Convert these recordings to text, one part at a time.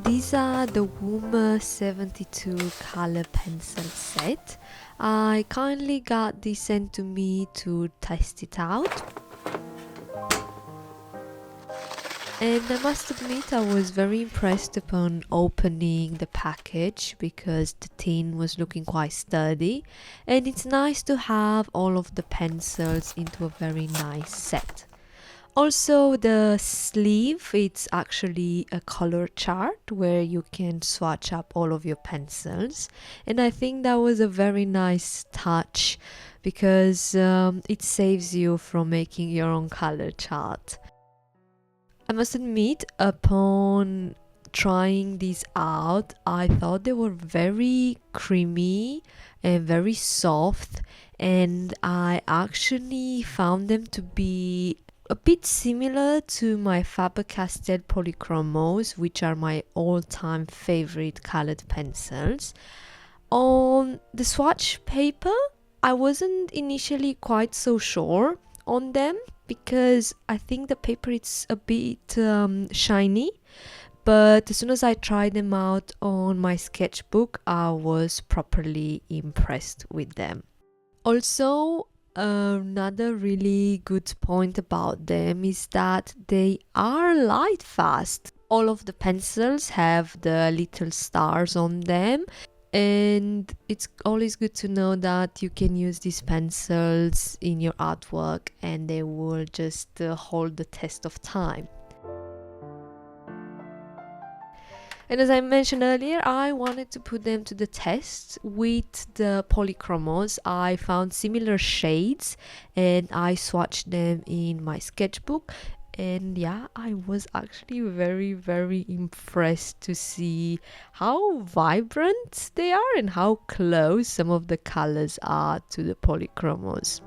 these are the Woomer 72 color pencil set. I kindly got this sent to me to test it out. And I must admit I was very impressed upon opening the package because the tin was looking quite sturdy, and it's nice to have all of the pencils into a very nice set. Also, the sleeve, it's actually a color chart where you can swatch up all of your pencils, and I think that was a very nice touch because it saves you from making your own color chart. I must admit, upon trying these out, I thought they were very creamy and very soft, and I actually found them to be a bit similar to my Faber-Castell Polychromos, which are my all-time favorite colored pencils. On the swatch paper, I wasn't initially quite so sure on them because I think the paper is a bit shiny, but as soon as I tried them out on my sketchbook, I was properly impressed with them. Also, another really good point about them is that they are light fast. All of the pencils have the little stars on them, and it's always good to know that you can use these pencils in your artwork and they will just hold the test of time. And as I mentioned earlier, I wanted to put them to the test with the Polychromos. I found similar shades and I swatched them in my sketchbook. And yeah, I was actually very impressed to see how vibrant they are and how close some of the colors are to the Polychromos.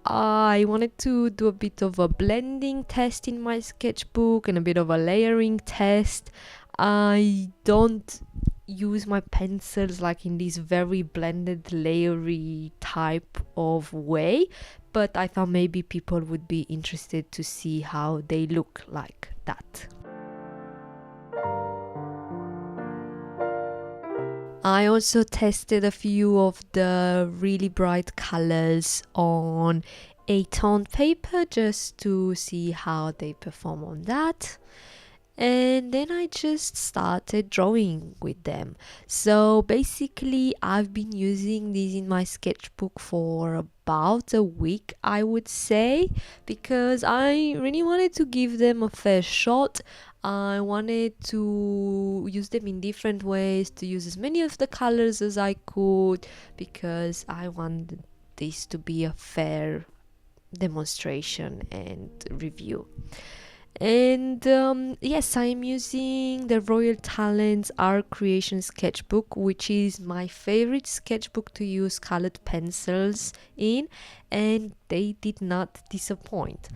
I wanted to do a bit of a blending test in my sketchbook and a bit of a layering test. I don't use my pencils like in this very blended layery type of way, but I thought maybe people would be interested to see how they look like that. I also tested a few of the really bright colors on a-tone paper just to see how they perform on that. And then I just started drawing with them. So basically, I've been using these in my sketchbook for about a week, I would say, because I really wanted to give them a fair shot. I wanted to use them in different ways, to use as many of the colors as I could, because I wanted this to be a fair demonstration and review. And yes, I'm using the Royal Talents Art Creation Sketchbook, which is my favorite sketchbook to use colored pencils in, and they did not disappoint.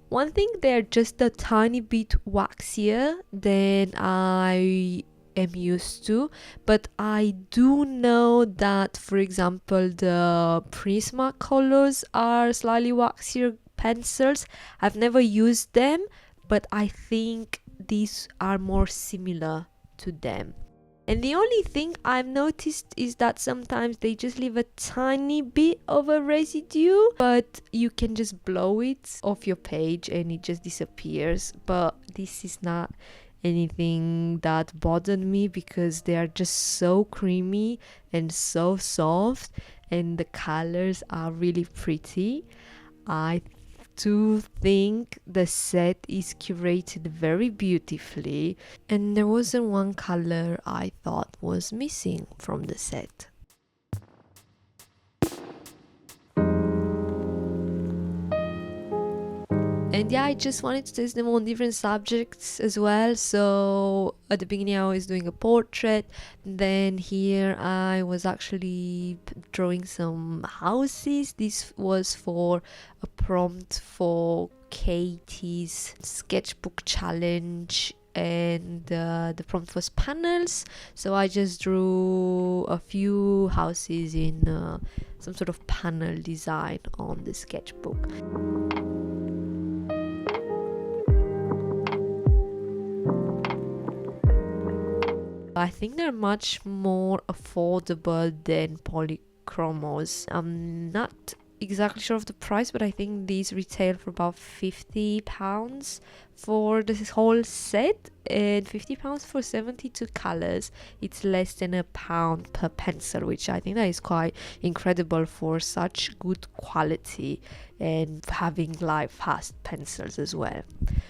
One thing, they're just a tiny bit waxier than I am used to, but I do know that, for example, the Prisma colors are slightly waxier pencils. I've never used them, but I think these are more similar to them. And the only thing I've noticed is that sometimes they just leave a tiny bit of a residue, but you can just blow it off your page and it just disappears. But this is not anything that bothered me because they are just so creamy and so soft, and the colors are really pretty. I do think the set is curated very beautifully, and there wasn't one color I thought was missing from the set. And yeah, I just wanted to test them on different subjects as well. So at the beginning I was doing a portrait, then here I was actually drawing some houses. This was for a prompt for Katie's sketchbook challenge and the prompt was panels, so I just drew a few houses in some sort of panel design on the sketchbook. I think they're much more affordable than polychromos. I'm not exactly sure of the price, but I think these retail for about £50 for this whole set, and £50 for 72 colors. It's less than £1 per pencil, which I think that is quite incredible for such good quality and having Lightfast pencils as well.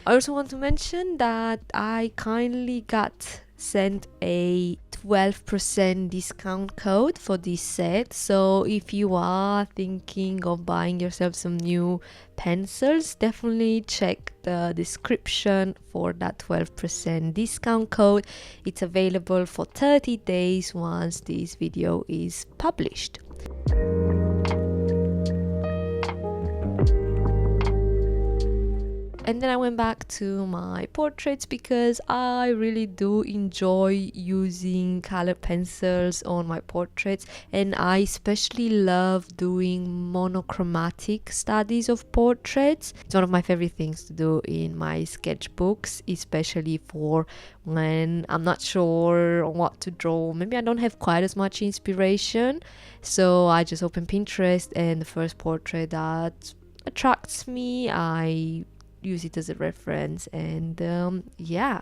I also want to mention that I kindly got sent a 12% discount code for this set, so if you are thinking of buying yourself some new pencils, definitely check the description for that 12% discount code. It's available for 30 days once this video is published. And then I went back to my portraits because I really do enjoy using color pencils on my portraits, and I especially love doing monochromatic studies of portraits. It's one of my favorite things to do in my sketchbooks, especially for when I'm not sure on what to draw. Maybe I don't have quite as much inspiration, so I just open Pinterest, and the first portrait that attracts me, I use it as a reference, and yeah.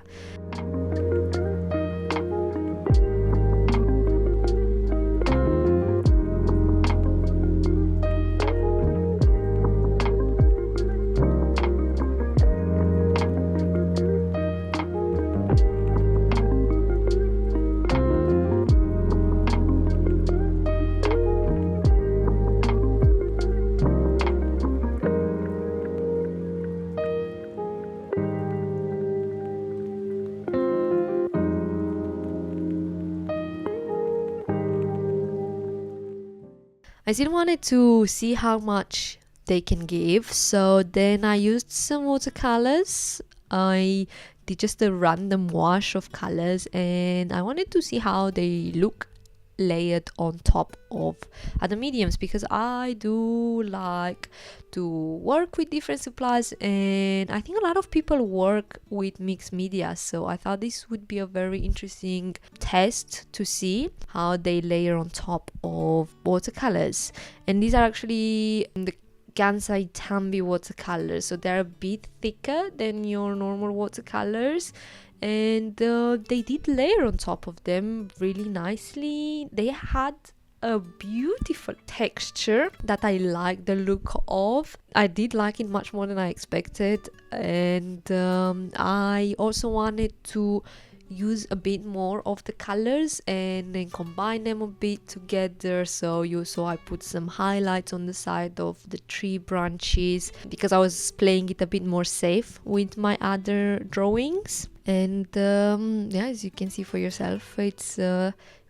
I still wanted to see how much they can give, so then I used some watercolors. I did just a random wash of colors, and I wanted to see how they look layered on top of other mediums, because I do like to work with different supplies, and I think a lot of people work with mixed media, so I thought this would be a very interesting test to see how they layer on top of watercolors. And these are actually the Kansai Tambi watercolors, so they're a bit thicker than your normal watercolors, and they did layer on top of them really nicely. They had a beautiful texture that I like the look of. I did like it much more than I expected, and I also wanted to use a bit more of the colors and then combine them a bit together. So I put some highlights on the side of the tree branches because I was playing it a bit more safe with my other drawings. And yeah, as you can see for yourself, it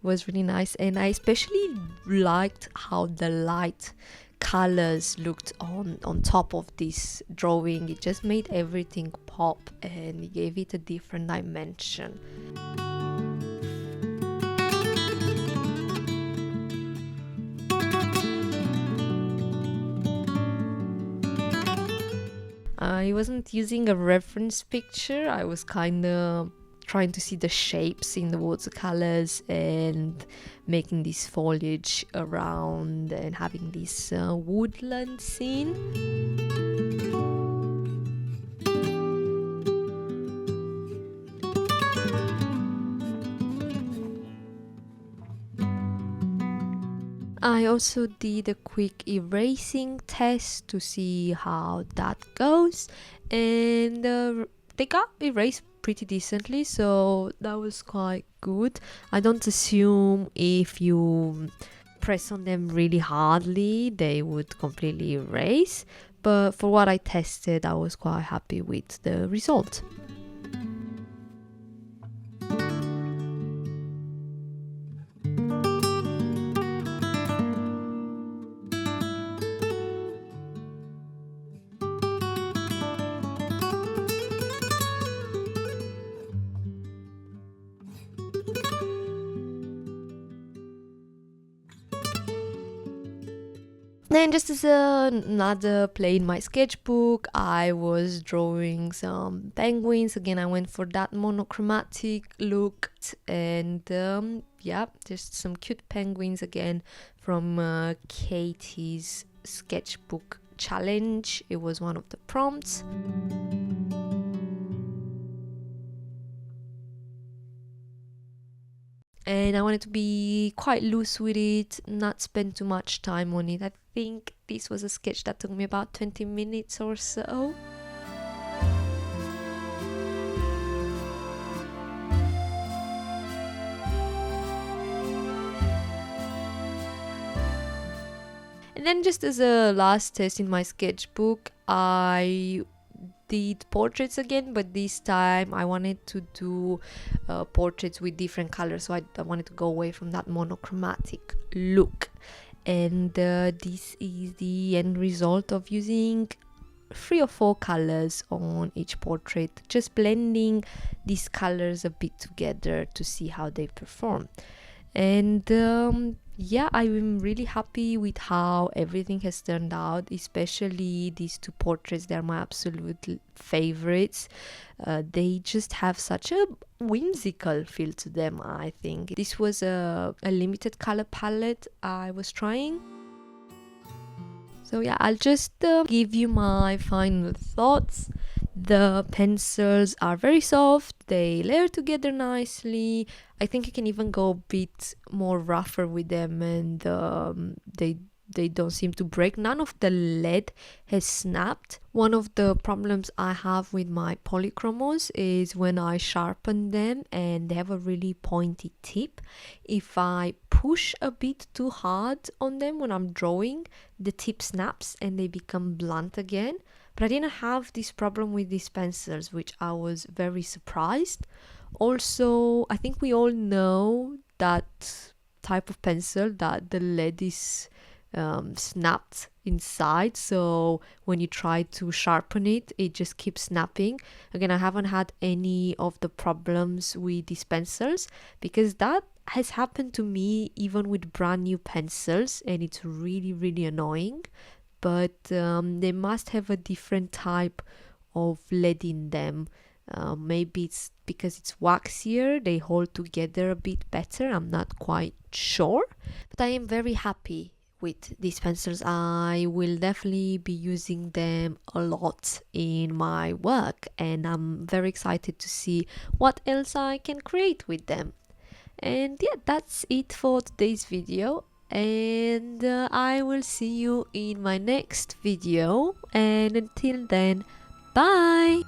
was really nice, and I especially liked how the light colors looked on top of this drawing. It just made everything pop, and it gave it a different dimension. I wasn't using a reference picture. I was kind of trying to see the shapes in the watercolors and making this foliage around and having this woodland scene. I also did a quick erasing test to see how that goes, and they got erased pretty decently, so that was quite good. I don't assume if you press on them really hardly they would completely erase, but for what I tested I was quite happy with the result. Then just as another play in my sketchbook, I was drawing some penguins. Again, I went for that monochromatic look, and yeah, just some cute penguins again from Katie's sketchbook challenge. It was one of the prompts. And I wanted to be quite loose with it, not spend too much time on it. I think this was a sketch that took me about 20 minutes or so. And then just as a last test in my sketchbook, I did portraits again, but this time I wanted to do portraits with different colors, so I wanted to go away from that monochromatic look. And this is the end result of using 3 or 4 colors on each portrait, just blending these colors a bit together to see how they perform. And yeah, I'm really happy with how everything has turned out, especially these 2 portraits. They're my absolute favorites. They just have such a whimsical feel to them, I think. This was a limited color palette I was trying. So yeah, I'll just give you my final thoughts. The pencils are very soft, they layer together nicely. I think I can even go a bit more rougher with them, and they don't seem to break. None of the lead has snapped. One of the problems I have with my polychromos is when I sharpen them and they have a really pointy tip. If I push a bit too hard on them when I'm drawing, the tip snaps and they become blunt again. But I didn't have this problem with these pencils, which I was very surprised. Also, I think we all know that type of pencil that the lead is snapped inside, so when you try to sharpen it, it just keeps snapping. Again, I haven't had any of the problems with these pencils, because that has happened to me even with brand new pencils, and it's really annoying. But they must have a different type of lead in them. Maybe it's because it's waxier, they hold together a bit better, I'm not quite sure. But I am very happy with these pencils. I will definitely be using them a lot in my work, and I'm very excited to see what else I can create with them. And yeah, that's it for today's video, and I will see you in my next video, and until then, bye.